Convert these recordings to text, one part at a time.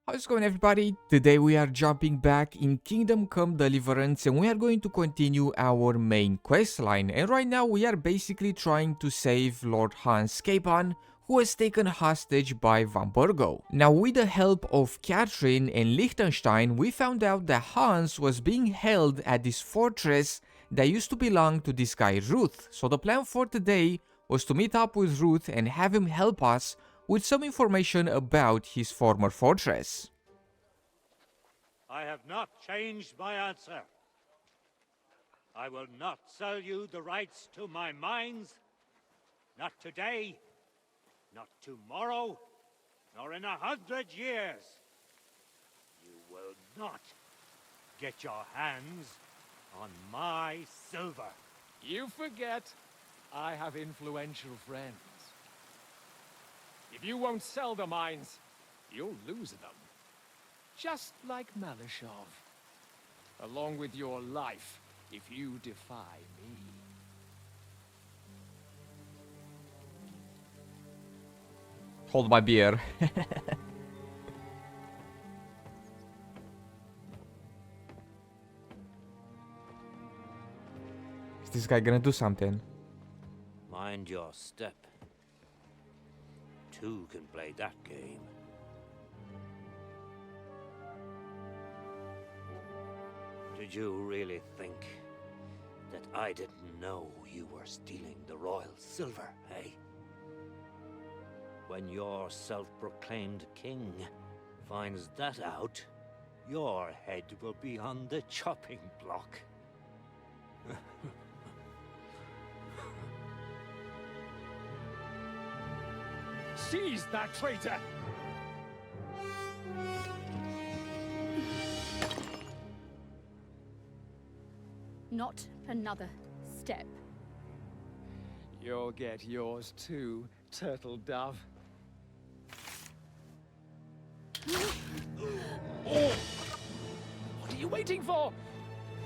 How's it going, everybody? Today we are jumping back in Kingdom Come Deliverance and we are going to continue our main quest line. And right now we are basically trying to save Lord Hans Capan, who was taken hostage by Vamburgo. Now, with the help of Catherine and Liechtenstein, we found out that Hans was being held at this fortress that used to belong to this guy Ruth. So the plan for today was to meet up with Ruth and have him help us with some information about his former fortress. I have not changed my answer. I will not sell you the rights to my mines. Not today, not tomorrow, nor in 100 years. You will not get your hands on my silver. You forget I have influential friends. If you won't sell the mines, you'll lose them. Just like Malishov. Along with your life, if you defy me. Hold my beer. Is this guy gonna do something? Mind your step. Two can play that game. Did you really think that I didn't know you were stealing the royal silver, eh? When your self-proclaimed king finds that out, your head will be on the chopping block. Seize that traitor! Not another step. You'll get yours too, turtle dove. What are you waiting for?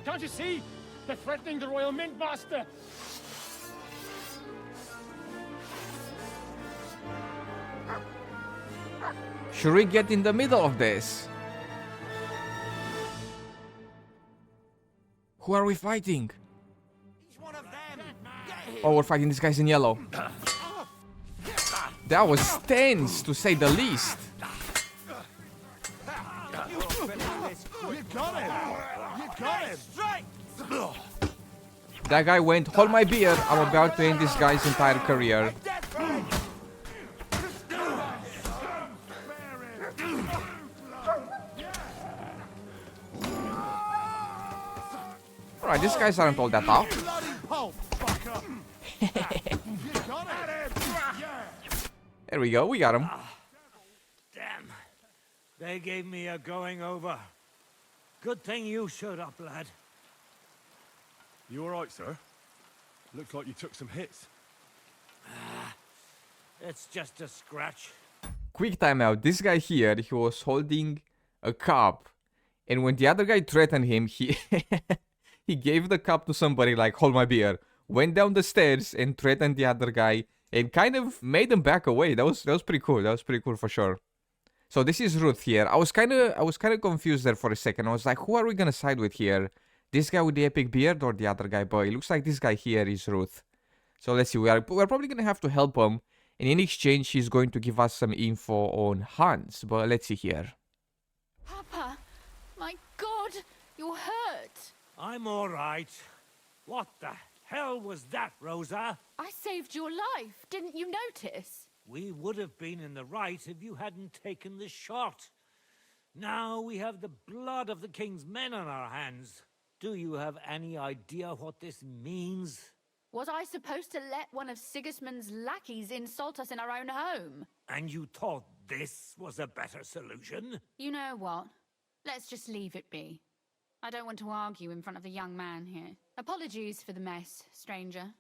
Can't you see? They're threatening the Royal Mint Master! Should we get in the middle of this? Who are we fighting? Oh, we're fighting these guys in yellow. That was tense, to say the least. You got him! That guy went, hold my beer, I'm about to end this guy's entire career. Alright, these guys aren't all that tough. There we go, we got him. Damn. They gave me a going over. Good thing you showed up, lad. You alright, sir? Looks like you took some hits. It's just a scratch. Quick timeout, this guy here, he was holding a cup. And when the other guy threatened him, he he gave the cup to somebody like, hold my beer. Went down the stairs and threatened the other guy. And kind of made them back away. That was pretty cool. That was pretty cool for sure. So this is Ruth here. I was kind of confused there for a second. I was like, who are we gonna side with here? This guy with the epic beard or the other guy? But it looks like this guy here is Ruth. So let's see. We're probably gonna have to help him. And in exchange, he's going to give us some info on Hans. But let's see here. Papa, my God, you're hurt. I'm all right. What the hell was that, Rosa? I saved your life. Didn't you notice? We would have been in the right if you hadn't taken the shot. Now we have the blood of the king's men on our hands. Do you have any idea what this means? Was I supposed to let one of Sigismund's lackeys insult us in our own home? And you thought this was a better solution? You know what? Let's just leave it be. I don't want to argue in front of the young man here. Apologies for the mess, stranger.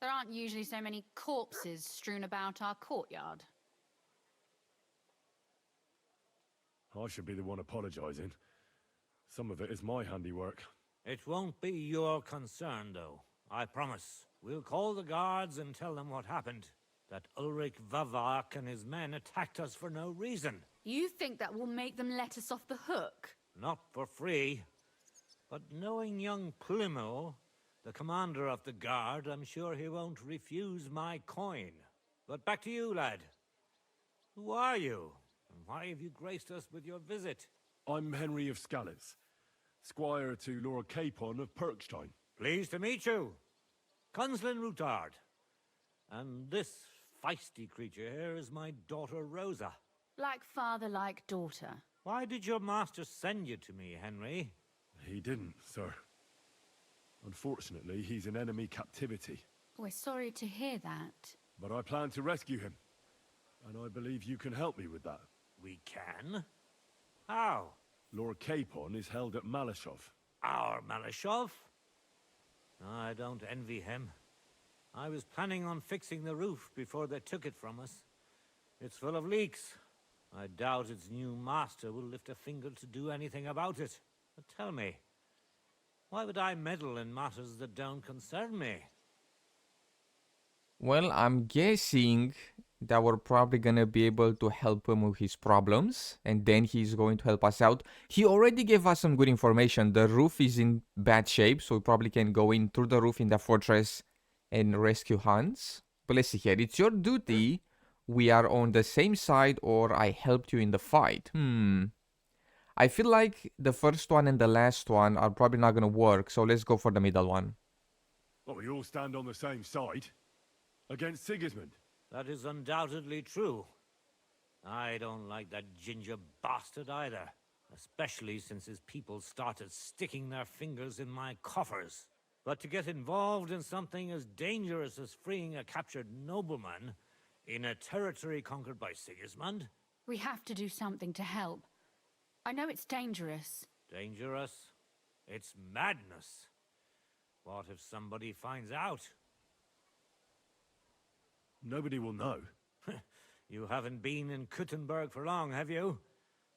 There aren't usually so many corpses strewn about our courtyard. I should be the one apologizing. Some of it is my handiwork. It won't be your concern, though. I promise. We'll call the guards and tell them what happened. That Ulrich Vavak and his men attacked us for no reason. You think that will make them let us off the hook? Not for free. But knowing young Plymouth, the commander of the guard, I'm sure he won't refuse my coin. But back to you, lad. Who are you? And why have you graced us with your visit? I'm Henry of Scallis, squire to Lord Capon of Perkstein. Pleased to meet you. Conslin Ruthard. And this feisty creature here is my daughter Rosa. Like father, like daughter. Why did your master send you to me, Henry? He didn't, sir. Unfortunately, he's in enemy captivity. We're sorry to hear that. But I plan to rescue him. And I believe you can help me with that. We can? How? Lord Capon is held at Malashov. Our Malashov? I don't envy him. I was planning on fixing the roof before they took it from us. It's full of leaks. I doubt its new master will lift a finger to do anything about it. But tell me, why would I meddle in matters that don't concern me? Well, I'm guessing that we're probably gonna be able to help him with his problems, and then he's going to help us out. He already gave us some good information. The roof is in bad shape, so we probably can go in through the roof in the fortress and rescue Hans. But let's see here. It's your duty. We are on the same side, or I helped you in the fight. I feel like the first one and the last one are probably not gonna work, so let's go for the middle one. Well, we all stand on the same side. Against Sigismund. That is undoubtedly true. I don't like that ginger bastard either. Especially since his people started sticking their fingers in my coffers. But to get involved in something as dangerous as freeing a captured nobleman in a territory conquered by Sigismund? We have to do something to help. I know it's dangerous. Dangerous? It's madness. What if somebody finds out? Nobody will know. You haven't been in Kuttenberg for long, have you?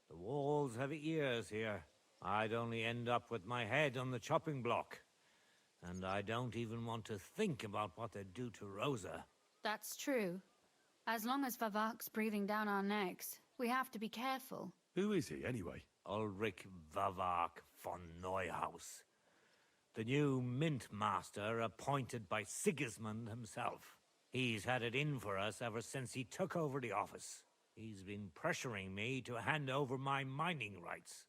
The walls have ears here. I'd only end up with my head on the chopping block. And I don't even want to think about what they'd do to Rosa. That's true. As long as Vavak's breathing down our necks, we have to be careful. Who is he, anyway? Ulrich Vavak von Neuhaus. The new mint master appointed by Sigismund himself. He's had it in for us ever since he took over the office. He's been pressuring me to hand over my mining rights.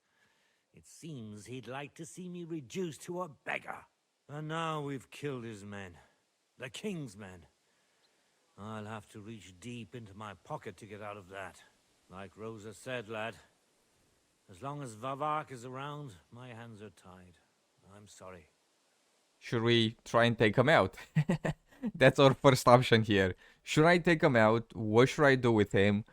It seems he'd like to see me reduced to a beggar. And now we've killed his men. The king's men. I'll have to reach deep into my pocket to get out of that. Like Rosa said, lad, as long as Vavak is around, my hands are tied. I'm sorry. Should we try and take him out? That's our first option here. Should I take him out? What should I do with him?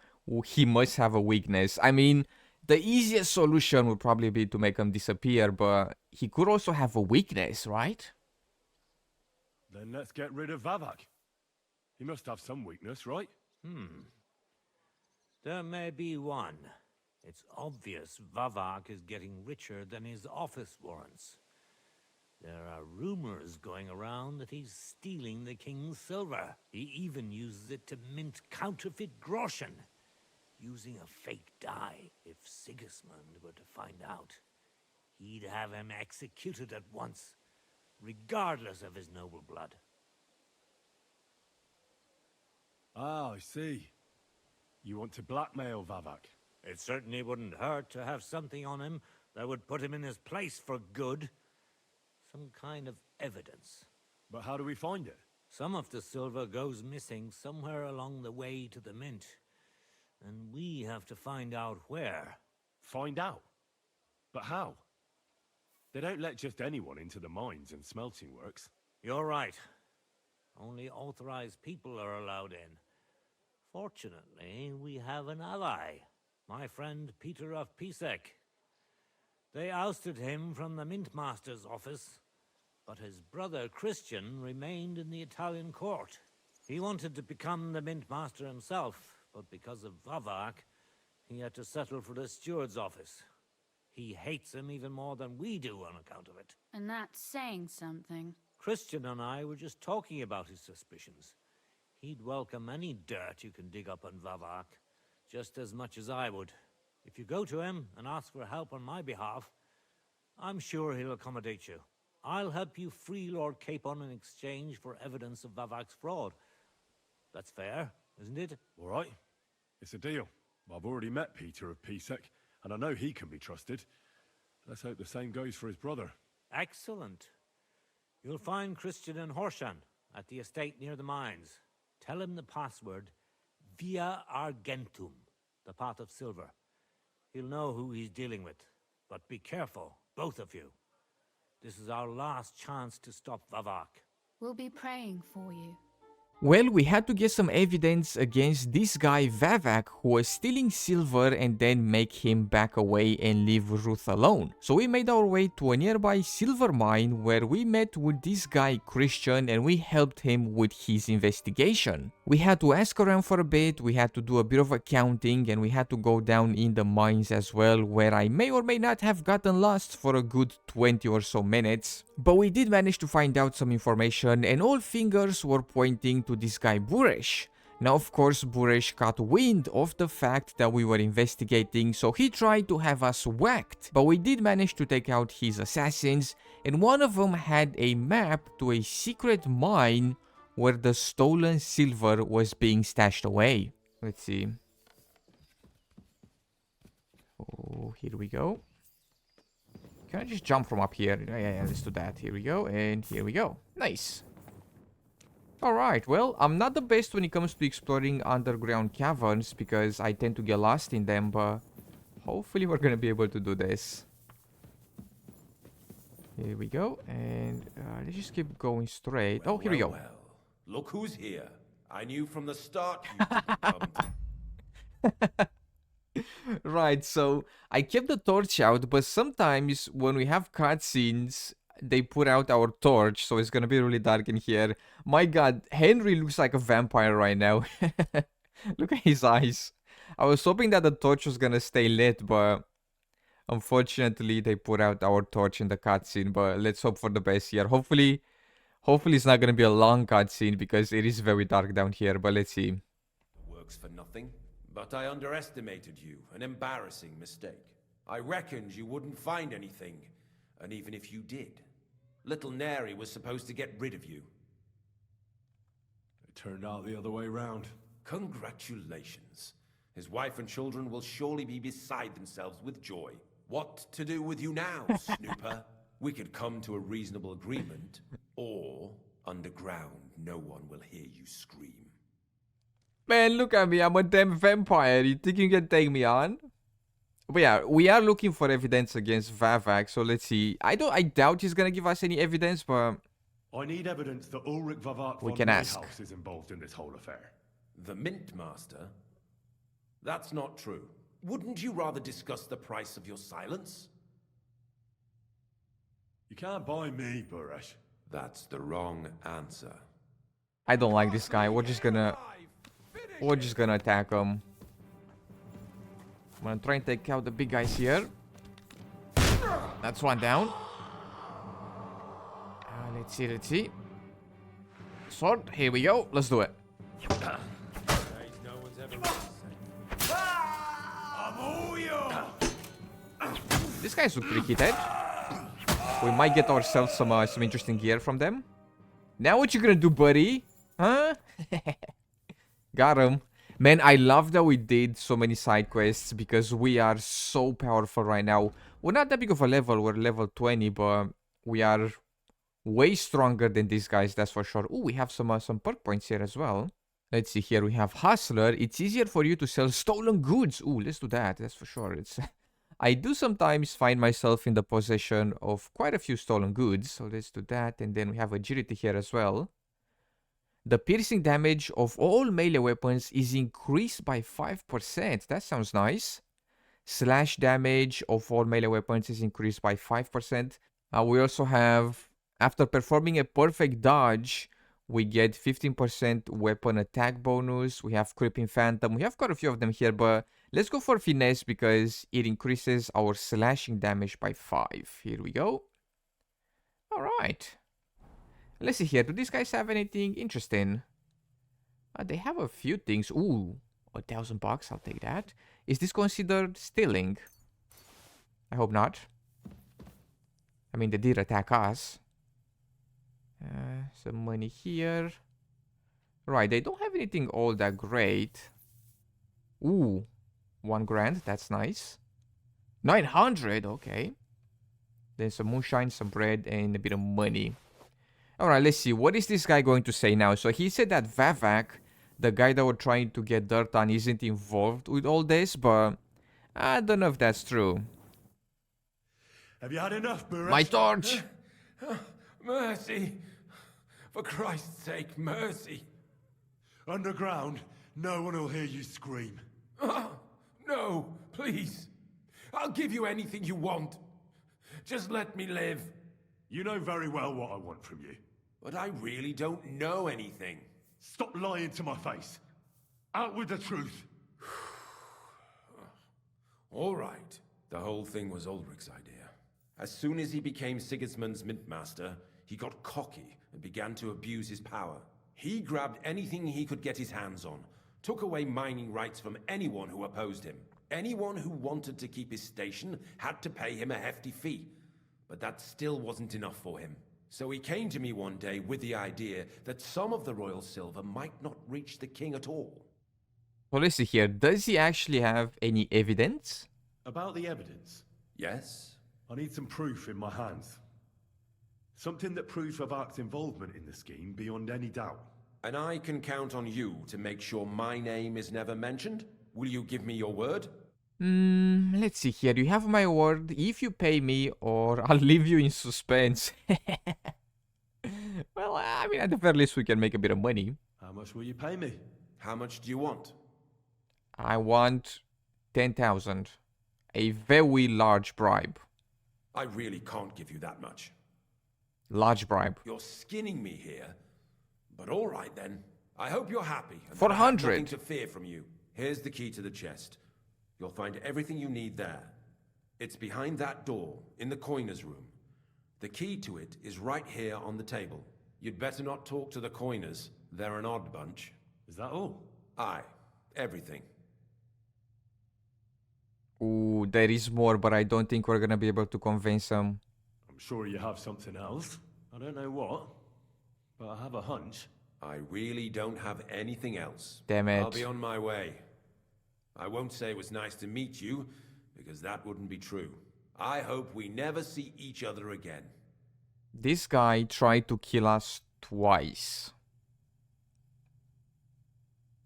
He must have a weakness. I mean, the easiest solution would probably be to make him disappear, but he could also have a weakness, right? Then let's get rid of Vavak. He must have some weakness, right? There may be one. It's obvious Vavak is getting richer than his office warrants. There are rumors going around that he's stealing the king's silver. He even uses it to mint counterfeit groschen, using a fake die. If Sigismund were to find out, he'd have him executed at once, regardless of his noble blood. Ah, I see. You want to blackmail Vavak? It certainly wouldn't hurt to have something on him that would put him in his place for good. Some kind of evidence. But how do we find it? Some of the silver goes missing somewhere along the way to the mint. And we have to find out where. Find out? But how? They don't let just anyone into the mines and smelting works. You're right. Only authorized people are allowed in. Fortunately, we have an ally. My friend Peter of Pisek. They ousted him from the Mintmaster's office, but his brother Christian remained in the Italian court. He wanted to become the Mintmaster himself, but because of Vavak, he had to settle for the steward's office. He hates him even more than we do on account of it. And that's saying something. Christian and I were just talking about his suspicions. He'd welcome any dirt you can dig up on Vavak, just as much as I would. If you go to him and ask for help on my behalf, I'm sure he'll accommodate you. I'll help you free Lord Capon in exchange for evidence of Vavak's fraud. That's fair, isn't it? All right. It's a deal. I've already met Peter of Pisek, and I know he can be trusted. Let's hope the same goes for his brother. Excellent. You'll find Christian and Horshan at the estate near the mines. Tell him the password, Via Argentum, the pot of silver. He'll know who he's dealing with. But be careful, both of you. This is our last chance to stop Vavak. We'll be praying for you. Well, we had to get some evidence against this guy Vavak, who was stealing silver and then make him back away and leave Ruth alone. So we made our way to a nearby silver mine where we met with this guy Christian and we helped him with his investigation. We had to ask around for a bit, we had to do a bit of accounting, and we had to go down in the mines as well, where I may or may not have gotten lost for a good 20 or so minutes. But we did manage to find out some information, and all fingers were pointing to this guy Buresh. Now of course Buresh got wind of the fact that we were investigating, so he tried to have us whacked. But we did manage to take out his assassins, and one of them had a map to a secret mine where the stolen silver was being stashed away. Let's see. Oh, here we go. Can I just jump from up here? Yeah, let's do that. Here we go, and here we go. Nice. Alright, well, I'm not the best when it comes to exploring underground caverns because I tend to get lost in them, but hopefully we're gonna be able to do this. Here we go, and let's just keep going straight. Oh, here we go. Well. Look who's here. I knew from the start you didn't come. Right, so I kept the torch out, but sometimes when we have cutscenes, they put out our torch, so it's gonna be really dark in here. My god, Henry looks like a vampire right now. Look at his eyes. I was hoping that the torch was gonna stay lit, but unfortunately they put out our torch in the cutscene, but let's hope for the best here. Hopefully it's not gonna be a long cutscene because it is very dark down here, but let's see. Works for nothing, but I underestimated you. An embarrassing mistake. I reckoned you wouldn't find anything, and even if you did, little Neri was supposed to get rid of you. It turned out the other way round. Congratulations. His wife and children will surely be beside themselves with joy. What to do with you now, Snooper? We could come to a reasonable agreement, or underground, no one will hear you scream. Man, look at me, I'm a damn vampire. You think you can take me on? But yeah, we are looking for evidence against Vavak, so let's see. I doubt he's gonna give us any evidence, but I need evidence that Ulrich Vavak we von can ask. Neuhaus is involved in this whole affair. The Mint Master? That's not true. Wouldn't you rather discuss the price of your silence? You can't buy me, Buresh. That's the wrong answer. I don't like this guy. We're just gonna attack him. I'm gonna try and take out the big guys here. That's one down. Let's see. Sword, here we go. Let's do it. These guys look pretty heated. We might get ourselves some interesting gear from them. Now what you gonna do, buddy? Huh? Got him. Man, I love that we did so many side quests because we are so powerful right now. We're not that big of a level. We're level 20, but we are way stronger than these guys, that's for sure. Ooh, we have some perk points here as well. Let's see here. We have Hustler. It's easier for you to sell stolen goods. Ooh, let's do that. That's for sure. I do sometimes find myself in the possession of quite a few stolen goods. So let's do that. And then we have Agility here as well. The piercing damage of all melee weapons is increased by 5%. That sounds nice. Slash damage of all melee weapons is increased by 5%. We also have, after performing a perfect dodge, we get 15% weapon attack bonus. We have Creeping Phantom. We have quite a few of them here, but let's go for Finesse because it increases our slashing damage by 5. Here we go. Alright. Let's see here. Do these guys have anything interesting? They have a few things. Ooh. $1,000. I'll take that. Is this considered stealing? I hope not. I mean, they did attack us. Some money here. Right, they don't have anything all that great. Ooh, $1,000. That's nice. 900. Okay. Then some moonshine, some bread, and a bit of money. Alright, let's see. What is this guy going to say now? So he said that Vavak, the guy that we're trying to get dirt on, isn't involved with all this, but I don't know if that's true. Have you had enough, Burek? My torch! Mercy! For Christ's sake, mercy! Underground, no one will hear you scream. No, please. I'll give you anything you want. Just let me live. You know very well what I want from you. But I really don't know anything. Stop lying to my face. Out with the truth. All right. The whole thing was Ulrich's idea. As soon as he became Sigismund's Mintmaster, he got cocky and began to abuse his power. He grabbed anything he could get his hands on, took away mining rights from anyone who opposed him. Anyone who wanted to keep his station had to pay him a hefty fee. But that still wasn't enough for him. So he came to me one day with the idea that some of the royal silver might not reach the king at all. Well, let's see here. Does he actually have any evidence? About the evidence? Yes? I need some proof in my hands. Something that proves Vavak's involvement in the scheme beyond any doubt. And I can count on you to make sure my name is never mentioned? Will you give me your word? Let's see here. You have my word if you pay me, or I'll leave you in suspense. Well, I mean, at the very least, we can make a bit of money. How much will you pay me? How much do you want? I want 10,000. A very large bribe. I really can't give you that much. Large bribe. You're skinning me here. But all right then. I hope you're happy. And 400. I have nothing to fear from you. Here's the key to the chest. You'll find everything you need there. It's behind that door, in the coiner's room. The key to it is right here on the table. You'd better not talk to the coiners. They're an odd bunch. Is that all? Aye. Everything. Ooh, there is more, but I don't think we're gonna be able to convince them. I'm sure you have something else. I don't know what, but I have a hunch. I really don't have anything else. Damn it. I'll be on my way. I won't say it was nice to meet you, because that wouldn't be true. I hope we never see each other again. This guy tried to kill us twice.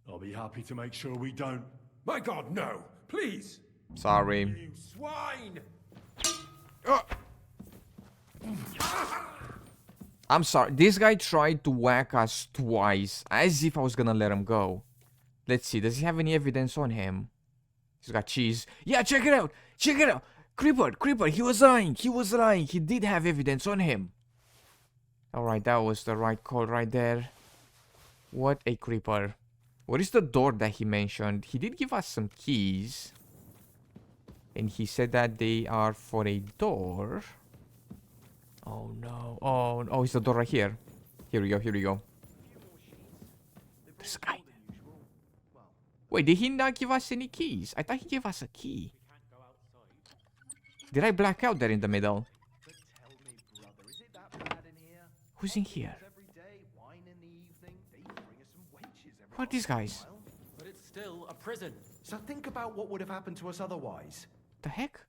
I'll be happy to make sure we don't. My God, no! Please! Sorry. You swine! I'm sorry. This guy tried to whack us twice, as if I was gonna let him go. Let's see. Does he have any evidence on him? He's got cheese. Yeah, check it out. Check it out. Creeper. He was lying. He did have evidence on him. Alright, that was the right call right there. What a creeper. What is the door that he mentioned? He did give us some keys. And he said that they are for a door. Oh no. Oh, it's the door right here. Here we go. There's a guy. Wait, did he not give us any keys? I thought he gave us a key. Did I black out there in the middle? Who's in here? Who are these guys? But it's still a prison. So think about what would have happened to us otherwise. The heck?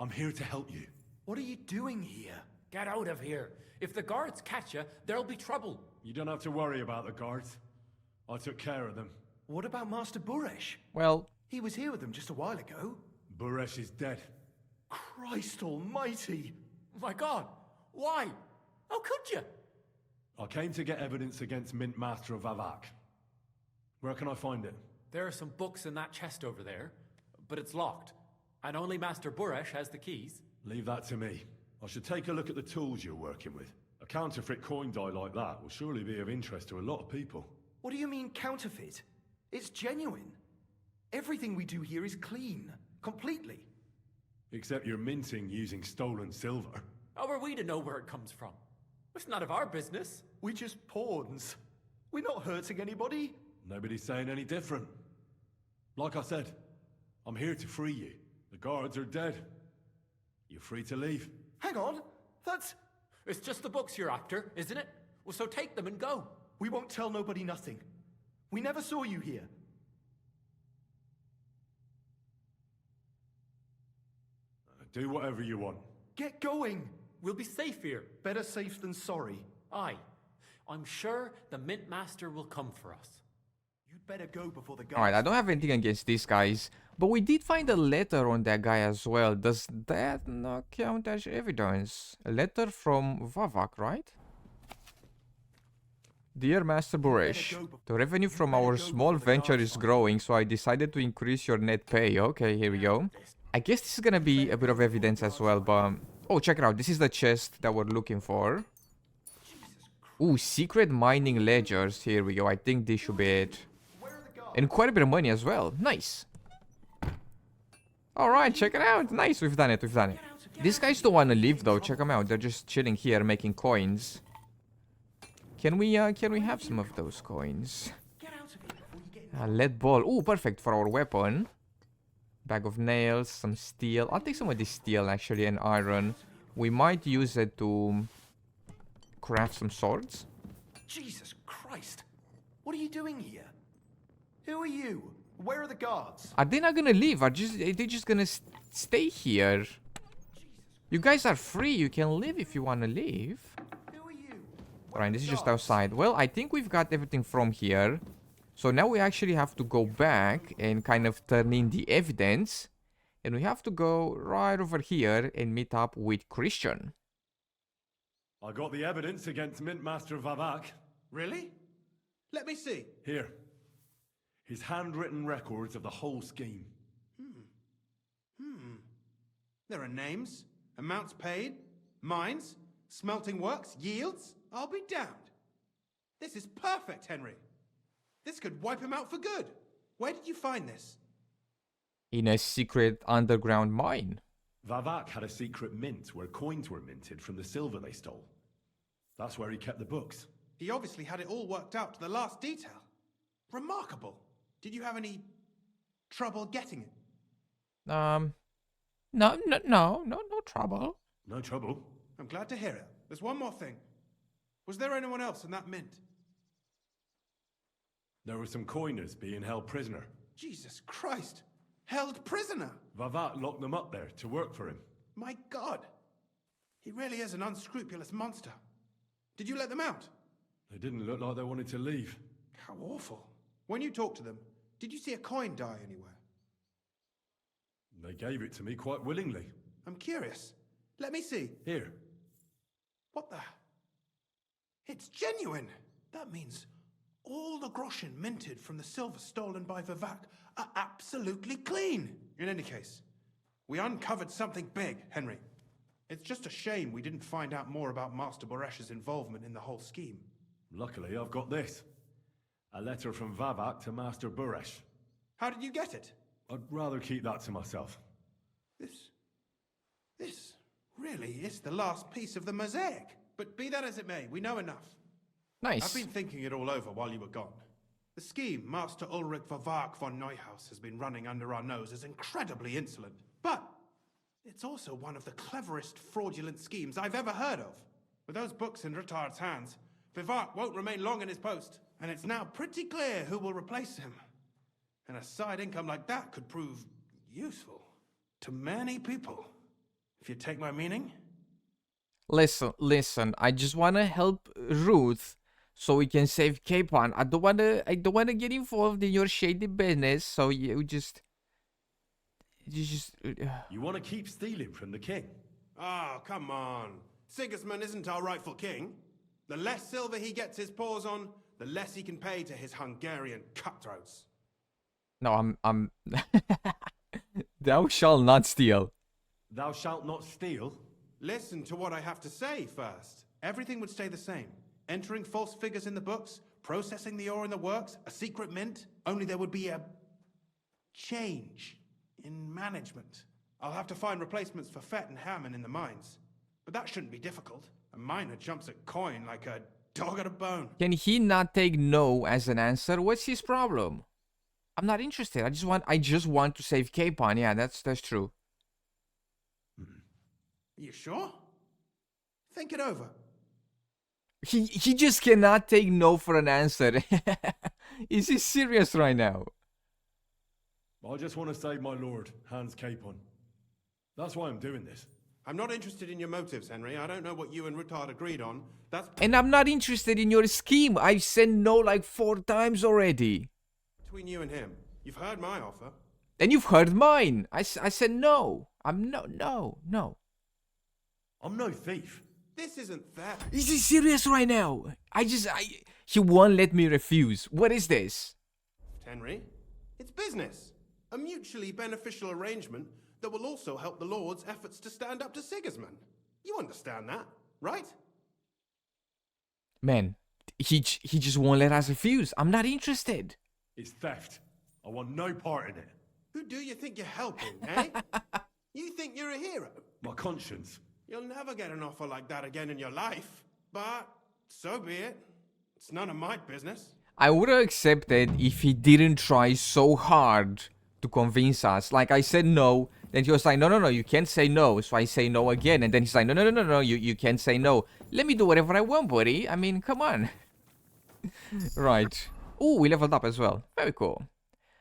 I'm here to help you. What are you doing here? Get out of here. If the guards catch you, there'll be trouble. You don't have to worry about the guards. I took care of them. What about Master Buresh? Well, He was here with them just a while ago. Buresh is dead. Christ almighty! My God, why? How could you? I came to get evidence against Mint Master of Vavak. Where can I find it? There are some books in that chest over there, but it's locked. And only Master Buresh has the keys. Leave that to me. I should take a look at the tools you're working with. A counterfeit coin die like that will surely be of interest to a lot of people. What do you mean counterfeit? It's genuine. Everything we do here is clean. Completely. Except you're minting using stolen silver. How are we to know where it comes from? It's none of our business. We're just pawns. We're not hurting anybody. Nobody's saying any different. Like I said, I'm here to free you. The guards are dead. You're free to leave. Hang on. That's... It's just the books you're after, isn't it? Well, so take them and go. We won't tell nobody nothing. We never saw you here. Do whatever you want. Get going. We'll be safe here. Better safe than sorry. Aye. I'm sure the Mint Master will come for us. You'd better go before the guards... Alright, I don't have anything against these guys. But we did find a letter on that guy as well. Does that not count as evidence? A letter from Vavak, right? Dear Master Boresh, the revenue from our small venture is growing, so I decided to increase your net pay. Okay, here we go. I guess this is gonna be a bit of evidence as well, but... Oh, check it out. This is the chest that we're looking for. Ooh, secret mining ledgers. Here we go. I think this should be it. And quite a bit of money as well. Nice. Alright, check it out. Nice, we've done it, we've done it. These guys don't want to leave though. Check them out. They're just chilling here making coins. Can we have some of those coins? Lead ball. Ooh, perfect for our weapon. Bag of nails, some steel. I'll take some of this steel actually and iron. We might use it to craft some swords. Jesus Christ. What are you doing here? Who are you? Where are the guards? Are they not gonna leave? They're just gonna stay here? You guys are free. You can leave if you want to leave. Who are you? Alright, this is just outside. Well, I think we've got everything from here. So now we actually have to go back and kind of turn in the evidence. And we have to go right over here and meet up with Christian. I got the evidence against Mint Master Vavak. Really? Let me see. Here. His handwritten records of the whole scheme. There are names, amounts paid, mines, smelting works, yields. I'll be damned. This is perfect, Henry. This could wipe him out for good. Where did you find this? In a secret underground mine. Vavak had a secret mint where coins were minted from the silver they stole. That's where he kept the books. He obviously had it all worked out to the last detail. Remarkable. Did you have any trouble getting it? No trouble. No trouble. I'm glad to hear it. There's one more thing. Was there anyone else in that mint? There were some coiners being held prisoner. Jesus Christ. Held prisoner. Vavak locked them up there to work for him. My God. He really is an unscrupulous monster. Did you let them out? They didn't look like they wanted to leave. How awful. When you talked to them, did you see a coin die anywhere? They gave it to me quite willingly. I'm curious. Let me see. Here. What the? It's genuine. That means all the groschen minted from the silver stolen by Vivak are absolutely clean. In any case, we uncovered something big, Henry. It's just a shame we didn't find out more about Master Boresh's involvement in the whole scheme. Luckily, I've got this. A letter from Vavak to Master Boresh. How did you get it? I'd rather keep that to myself. This really is the last piece of the mosaic. But be that as it may, we know enough. Nice. I've been thinking it all over while you were gone. The scheme Master Ulrich Vavak von Neuhaus has been running under our nose is incredibly insolent. But it's also one of the cleverest fraudulent schemes I've ever heard of. With those books in Ruthard's hands, Vivak won't remain long in his post, and it's now pretty clear who will replace him. And a side income like that could prove useful to many people, if you take my meaning. Listen, I just want to help Ruth so we can save Capon. I don't want to get involved in your shady business, so you just You want to keep stealing from the king? Oh, come on. Sigismund isn't our rightful king. The less silver he gets his paws on, the less he can pay to his Hungarian cutthroats. No, I'm Thou shalt not steal. Thou shalt not steal? Listen to what I have to say first. Everything would stay the same. Entering false figures in the books, processing the ore in the works, a secret mint. Only there would be a change in management. I'll have to find replacements for Fett and Hammond in the mines. But that shouldn't be difficult. A miner jumps at coin like a dog at a bone. Can he not take no as an answer? What's his problem? I'm not interested. I just want to save Capon. Yeah, that's true. Are you sure? Think it over. He just cannot take no for an answer. Is he serious right now? I just want to save my lord, Hans Capon. That's why I'm doing this. I'm not interested in your motives, Henry. I don't know what you and Ruthard agreed on. That's And I'm not interested in your scheme. I've said no like 4 times already. between you and him. You've heard my offer. And you've heard mine. I said no. I'm no. I'm no thief. This isn't fair. Is he serious right now? He won't let me refuse. What is this? Henry, it's business. A mutually beneficial arrangement that will also help the Lord's efforts to stand up to Sigismund. You understand that, right? Man, he just won't let us refuse. I'm not interested. It's theft. I want no part in it. Who do you think you're helping, eh? You think you're a hero? My conscience. You'll never get an offer like that again in your life. But so be it. It's none of my business. I would have accepted if he didn't try so hard to convince us. Like I said no, then he was like, no, you can't say no. So I say no again, and then he's like, no, you can't say no. Let me do whatever I want, buddy. I mean, come on. Right. Oh, we leveled up as well. Very cool.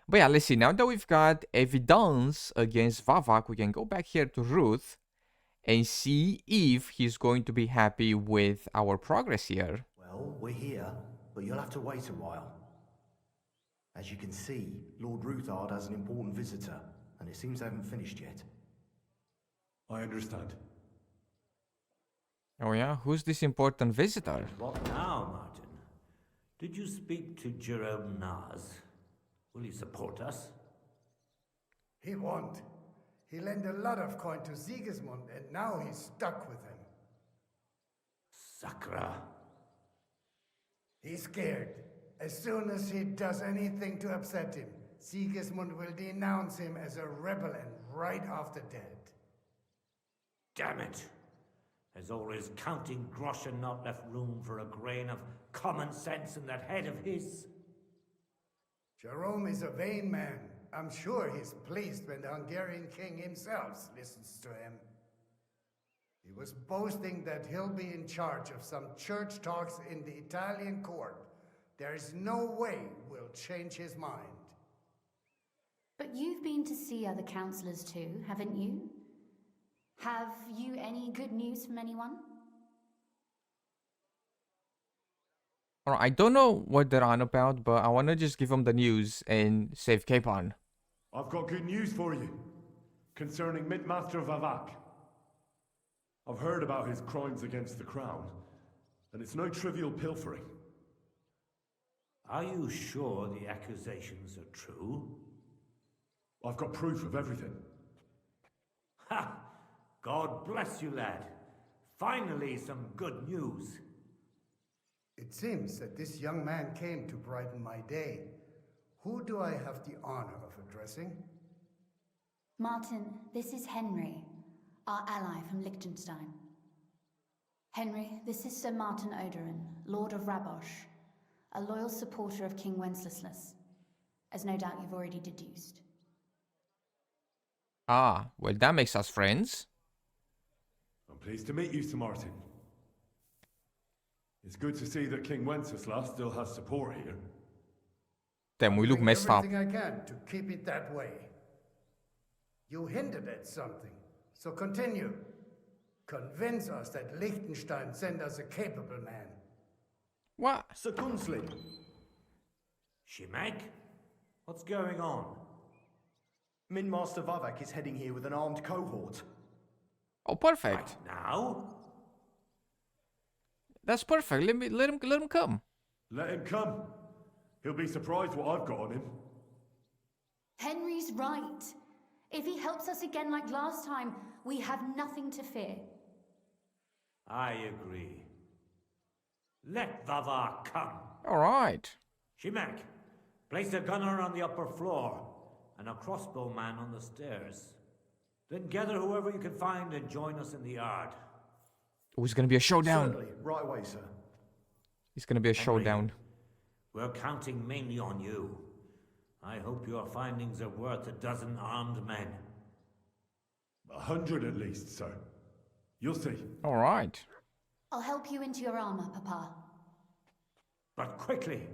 But yeah, let's see. Now that we've got evidence against Vavak, we can go back here to Ruth and see if he's going to be happy with our progress here. Well, we're here, but you'll have to wait a while. As you can see, Lord Ruthard has an important visitor, and it seems they haven't finished yet. I understand. Oh yeah? Who's this important visitor? What now, Martin? Did you speak to Jerome Naz? Will he support us? He won't. He lent a lot of coin to Sigismund, and now he's stuck with him. Sakra. He's scared. As soon as he does anything to upset him, Sigismund will denounce him as a rebel and right off the dead. Damn it! There's always counting groschen not left room for a grain of common sense in that head of his. Jerome is a vain man. I'm sure he's pleased when the Hungarian king himself listens to him. He was boasting that he'll be in charge of some church talks in the Italian court. There's no way we'll change his mind. But you've been to see other councillors too, haven't you? Have you any good news from anyone? Alright, I don't know what they're on about, but I want to just give them the news and save Capon. I've got good news for you concerning Mint-Master Vavak. I've heard about his crimes against the crown, and it's no trivial pilfering. Are you sure the accusations are true? I've got proof of everything. Ha! God bless you, lad. Finally, some good news. It seems that this young man came to brighten my day. Who do I have the honor of addressing? Martin, this is Henry, our ally from Liechtenstein. Henry, this is Sir Martin Oderin, Lord of Rabosh, a loyal supporter of King Wenceslas, as no doubt you've already deduced. Ah, well that makes us friends. I'm pleased to meet you, Sir Martin. It's good to see that King Wenceslas still has support here. Damn, we look messed up. Everything I can to keep it that way. You hinted at something, so continue. Convince us that Liechtenstein sent us a capable man. What? Sir Gunsley. Shimek? What's going on? Mint-Master Vavak is heading here with an armed cohort. Oh, perfect. Right now? That's perfect. Let him come. Let him come. He'll be surprised what I've got on him. Henry's right. If he helps us again like last time, we have nothing to fear. I agree. Let Vavar come. All right. Shimek, place a gunner on the upper floor and a crossbowman on the stairs. Then gather whoever you can find and join us in the yard. Oh, it's gonna be a showdown. Certainly, right away, sir. It's gonna be a Henry, showdown. We're counting mainly on you. I hope your findings are worth 12 armed men. 100 at least, sir. You'll see. All right. I'll help you into your armor, Papa. But quickly!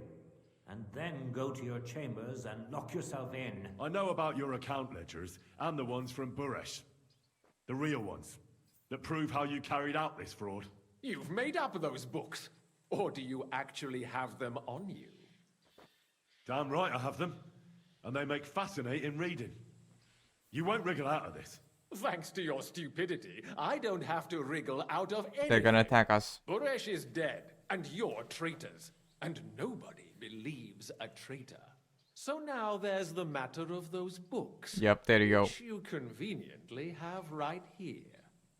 And then go to your chambers and lock yourself in. I know about your account ledgers and the ones from Buresh. The real ones. That prove how you carried out this fraud. You've made up those books. Or do you actually have them on you? Damn right I have them. And they make fascinating reading. You won't wriggle out of this. Thanks to your stupidity, I don't have to wriggle out of anything. They're gonna attack us. Buresh is dead, and you're traitors. And nobody believes a traitor. So now there's the matter of those books. Yep, there you go. Which you conveniently have right here.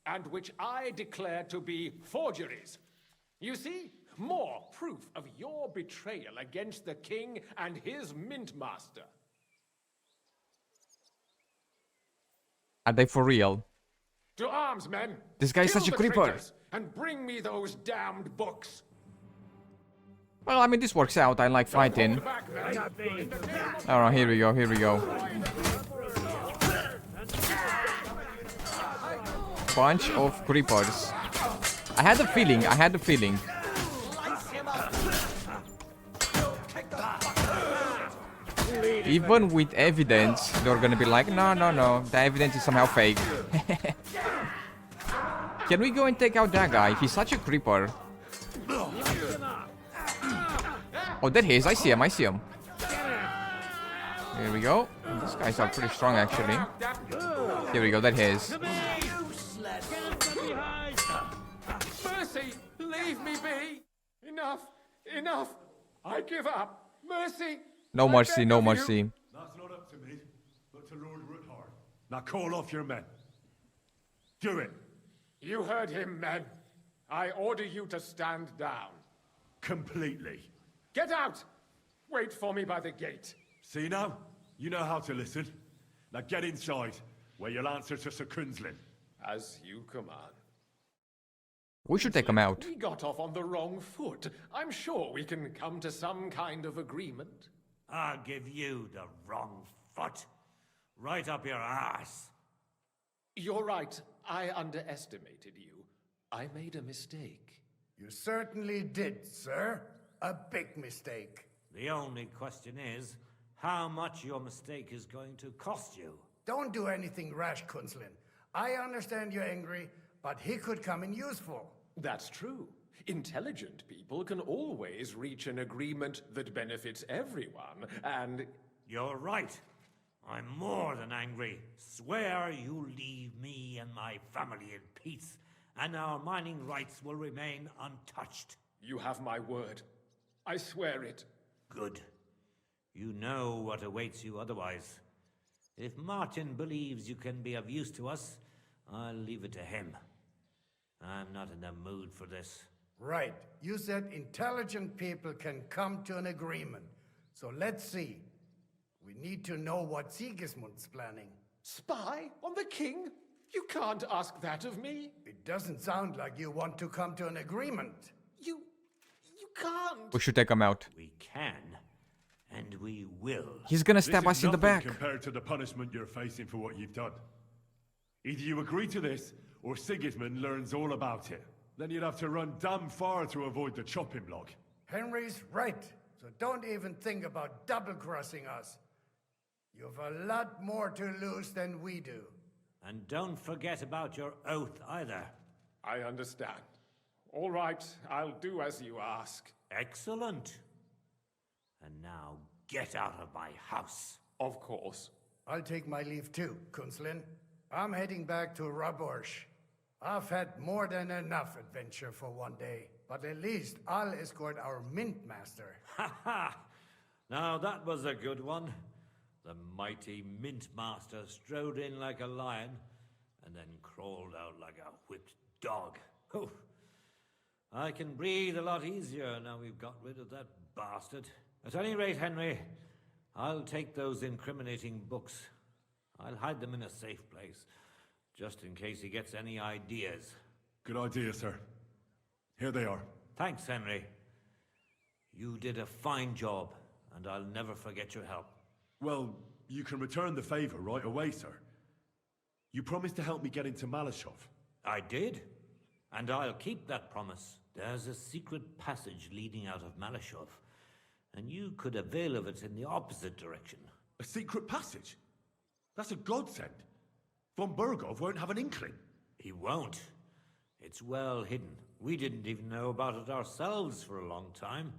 And which I declare to be forgeries. You see? More proof of your betrayal against the king and his mint master. Are they for real? To arms, men! This guy's Kill such a the creeper. traitors, and bring me those damned books. Well, I mean, this works out. I like fighting. Alright, here we go, here we go. Bunch of creepers. I had a feeling. Even with evidence, they're gonna be like, no, the evidence is somehow fake. Can we go and take out that guy? He's such a creeper. Oh, there he is. I see him. Here we go. These guys are pretty strong, actually. Here we go. There he is. Mercy, leave me be. Enough. I give up. Mercy. No mercy, no mercy. That's not up to me, but to Lord Ruthard. Now call off your men. Do it. You heard him, men. I order you to stand down. Completely. Get out! Wait for me by the gate. See now? You know how to listen. Now get inside, where you'll answer to Sir Kunzlin. As you command. We should take him out. We got off on the wrong foot. I'm sure we can come to some kind of agreement. I'll give you the wrong foot. Right up your ass. You're right. I underestimated you. I made a mistake. You certainly did, sir. A big mistake. The only question is, how much your mistake is going to cost you. Don't do anything rash, Kunzlin. I understand you're angry, but he could come in useful. That's true. Intelligent people can always reach an agreement that benefits everyone, and... You're right. I'm more than angry. Swear you leave me and my family in peace, and our mining rights will remain untouched. You have my word. I swear it. Good. You know what awaits you otherwise. If Martin believes you can be of use to us, I'll leave it to him. I'm not in the mood for this. Right. You said intelligent people can come to an agreement. So let's see. We need to know what Sigismund's planning. Spy on the king? You can't ask that of me. It doesn't sound like you want to come to an agreement. You can't. We should take him out. We can, and we will. He's gonna stab us in the back. Compared to the punishment you're facing for what you've done. Either you agree to this, or Sigismund learns all about it. Then you'd have to run damn far to avoid the chopping block. Henry's right. So don't even think about double-crossing us. You've a lot more to lose than we do. And don't forget about your oath either. I understand. All right, I'll do as you ask. Excellent. And now get out of my house. Of course. I'll take my leave too, Kunzlin. I'm heading back to Raborsh. I've had more than enough adventure for one day, but at least I'll escort our mint master. Ha ha! Now that was a good one. The mighty mint master strode in like a lion, and then crawled out like a whipped dog. Oof. I can breathe a lot easier now we've got rid of that bastard. At any rate, Henry, I'll take those incriminating books. I'll hide them in a safe place, just in case he gets any ideas. Good idea, sir. Here they are. Thanks, Henry. You did a fine job, and I'll never forget your help. Well, you can return the favor right away, sir. You promised to help me get into Malashov. I did, and I'll keep that promise. There's a secret passage leading out of Malashov, and you could avail of it in the opposite direction. A secret passage? That's a godsend. Von Burgov won't have an inkling. He won't. It's well hidden. We didn't even know about it ourselves for a long time.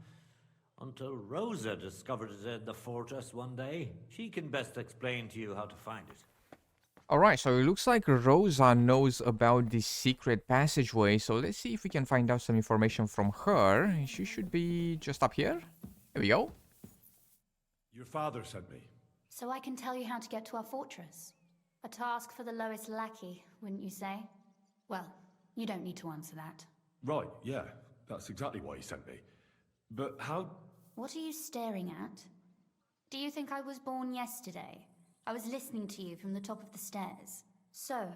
Until Rosa discovered it in the fortress one day. She can best explain to you how to find it. Alright, so it looks like Rosa knows about this secret passageway, so let's see if we can find out some information from her. She should be just up here. Here we go. Your father sent me. So I can tell you how to get to our fortress. A task for the lowest lackey, wouldn't you say? Well, you don't need to answer that. Right, yeah. That's exactly why he sent me. But how... What are you staring at? Do you think I was born yesterday? I was listening to you from the top of the stairs. So,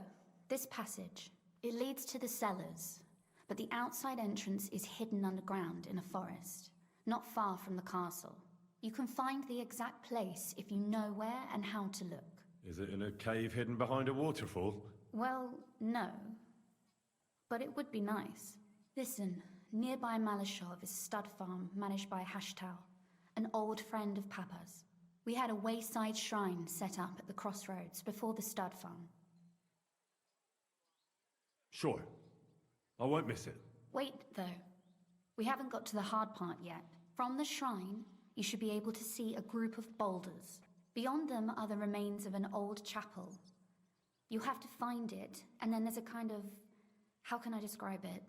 this passage, it leads to the cellars, but the outside entrance is hidden underground in a forest, not far from the castle. You can find the exact place if you know where and how to look. Is it in a cave hidden behind a waterfall? Well, no. But it would be nice. Listen, nearby Malashov is a stud farm managed by Hashtal, an old friend of Papa's. We had a wayside shrine set up at the crossroads before the stud farm. Sure. I won't miss it. Wait, though. We haven't got to the hard part yet. From the shrine, you should be able to see a group of boulders. Beyond them are the remains of an old chapel. You have to find it, and then there's a kind of... how can I describe it?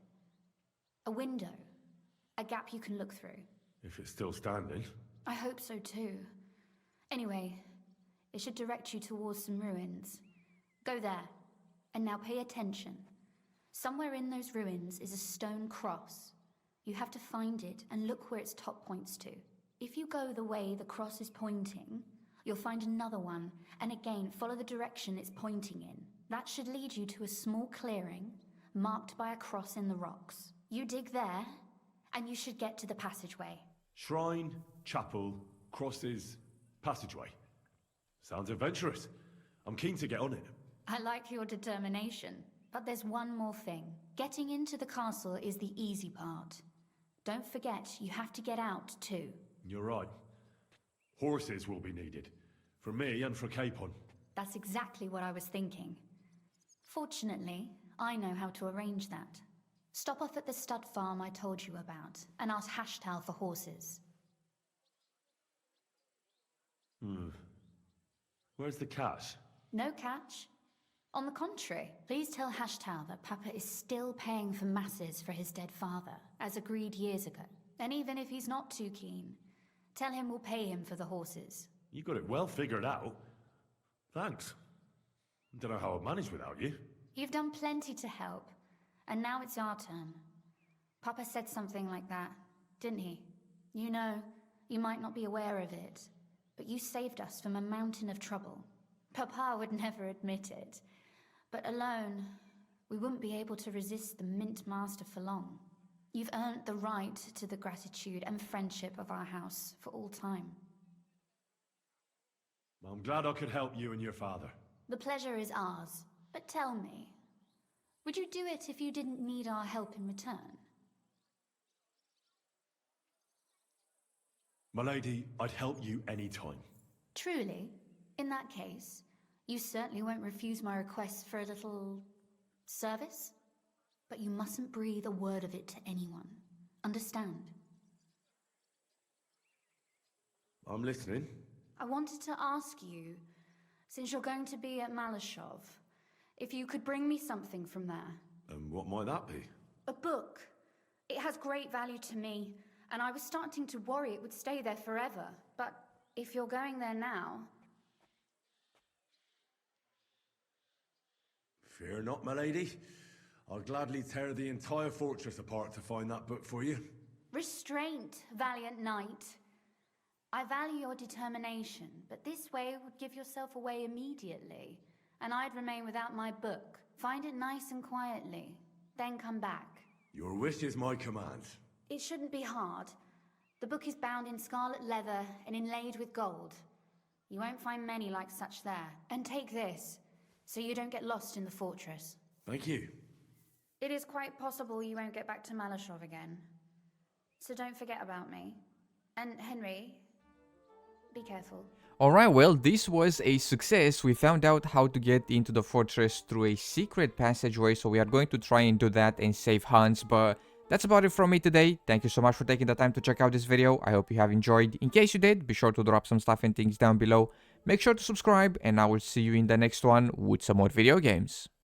A window. A gap you can look through. If it's still standing. I hope so too. Anyway, it should direct you towards some ruins. Go there. And now pay attention. Somewhere in those ruins is a stone cross. You have to find it and look where its top points to. If you go the way the cross is pointing, you'll find another one, and again follow the direction it's pointing in. That should lead you to a small clearing, marked by a cross in the rocks. You dig there, and you should get to the passageway. Shrine, chapel, crosses, passageway. Sounds adventurous. I'm keen to get on it. I like your determination, but there's one more thing. Getting into the castle is the easy part. Don't forget, you have to get out too. You're right. Horses will be needed. For me and for Capon. That's exactly what I was thinking. Fortunately, I know how to arrange that. Stop off at the stud farm I told you about, and ask Hashtal for horses. Where's the cash? No catch. On the contrary, please tell Hashtal that Papa is still paying for masses for his dead father, as agreed years ago. And even if he's not too keen, tell him we'll pay him for the horses. You got it well figured out. Thanks. Don't know how I'd manage without you. You've done plenty to help, and now it's our turn. Papa said something like that, didn't he? You know, you might not be aware of it, but you saved us from a mountain of trouble. Papa would never admit it, but alone, we wouldn't be able to resist the Mint Master for long. You've earned the right to the gratitude and friendship of our house for all time. I'm glad I could help you and your father. The pleasure is ours, but tell me, would you do it if you didn't need our help in return? My lady, I'd help you any time. Truly? In that case, you certainly won't refuse my request for a little... service? But you mustn't breathe a word of it to anyone. Understand? I'm listening. I wanted to ask you, since you're going to be at Malashov, if you could bring me something from there. And what might that be? A book. It has great value to me, and I was starting to worry it would stay there forever. But if you're going there now... Fear not, my lady. I'll gladly tear the entire fortress apart to find that book for you. Restraint, valiant knight. I value your determination, but this way would give yourself away immediately, and I'd remain without my book. Find it nice and quietly, then come back. Your wish is my command. It shouldn't be hard. The book is bound in scarlet leather and inlaid with gold. You won't find many like such there. And take this, so you don't get lost in the fortress. Thank you. It is quite possible you won't get back to Malashov again. So don't forget about me. And Henry, be careful. Alright, well, this was a success. We found out how to get into the fortress through a secret passageway, so we are going to try and do that and save Hans, but that's about it from me today. Thank you so much for taking the time to check out this video. I hope you have enjoyed. In case you did, be sure to drop some stuff and things down below. Make sure to subscribe, and I will see you in the next one with some more video games.